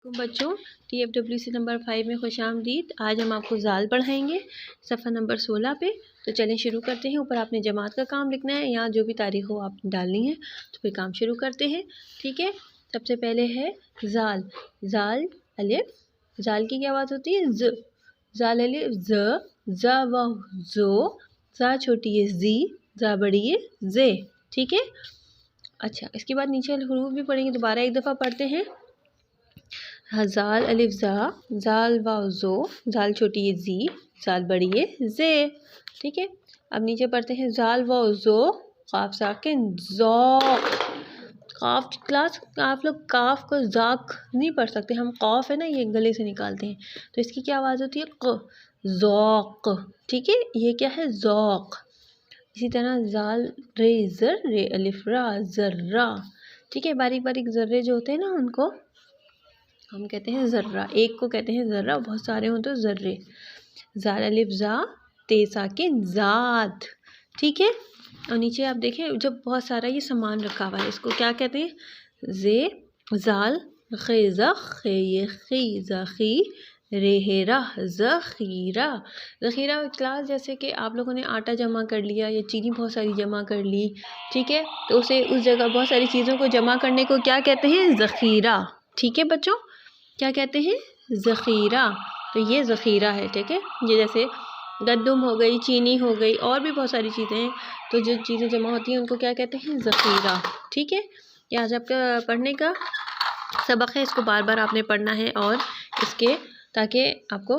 बच्चों, TFWC number 5 में खुशामदीद। आज हम आपको ज़ाल पढ़ाएंगे सफ़ा नंबर 16 पे। तो चलें शुरू करते हैं। ऊपर आपने जमात का काम लिखना है, यहाँ जो भी तारीख हो आप डालनी है। तो फिर काम शुरू करते हैं, ठीक है। सबसे पहले है ज़ाल। ज़ाल अलिफ, ज़ाल की क्या आवाज़ होती है? ज़। ज़ाल अलिफ ज़, ज़ा वाव ज़ो, ज़ा छोटी है ज़ी, ज़ा बड़ी है ज़े, ठीक है। अच्छा, इसके बाद नीचे हुरूफ भी पढ़ेंगे, दोबारा एक दफ़ा पढ़ते हैं। ज़ाल अलिफ ज़ा, ज़ाल वाव ज़ो, ज़ाल छोटी है ज़ी, ज़ाल बड़ी है ज़े, ठीक है। अब नीचे पढ़ते हैं ज़ाल वाव ज़ो, क़ाफ साकिन ज़ौक़। क़ाफ क्लास आप लोग काफ को ज़ाक नहीं पढ़ सकते, हम क़ाफ है ना ये गले से निकालते हैं, तो इसकी क्या आवाज़ होती है? क़, ज़ौक़, ठीक है। ये क्या है? ज़ौक़। इसी तरह ज़ाल रे ज़र, रे अलिफ रा, ज़र्रा, ठीक है। बारीक बारीक ज़र्रे जो होते हैं ना उनको हम कहते हैं ज़र्रा। एक को कहते हैं ज़र्रा, बहुत सारे हों तो ज़र्रे। ज़ाल अलिफ ज़ा, ते साकिन ज़ात, ठीक है। और नीचे आप देखें जब बहुत सारा ये सामान रखा हुआ है, इसको क्या कहते हैं? ज़े, ज़ाल, खे ज़ख, खे ये खी ज़खी, रेहेरा ज़खीरा। ज़खीरा क्लास जैसे कि आप लोगों ने आटा जमा कर लिया या चीनी बहुत सारी जमा कर ली, ठीक है, तो उसे उस जगह बहुत सारी चीज़ों को जमा करने को क्या कहते हैं? ज़खीरा, ठीक है बच्चों, क्या कहते हैं? ज़ख़ीरा। तो ये ज़ख़ीरा है, ठीक है। ये जैसे गंदम हो गई, चीनी हो गई, और भी बहुत सारी चीज़ें हैं, तो जो चीज़ें जमा होती हैं उनको क्या कहते हैं? ज़ख़ीरा, ठीक है। ये आज आपका पढ़ने का सबक है, इसको बार बार आपने पढ़ना है और इसके ताकि आपको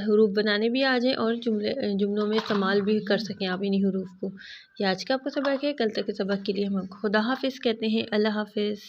हुरूफ बनाने भी आ जाए और जुमलों में इस्तेमाल भी कर सकें आप इन्हीं हुरूफ को। ये आज का आपका सबक है। कल तक के सबक के लिए हम आपको खुदा हाफिज़ कहते हैं। अल्लाह हाफिज़।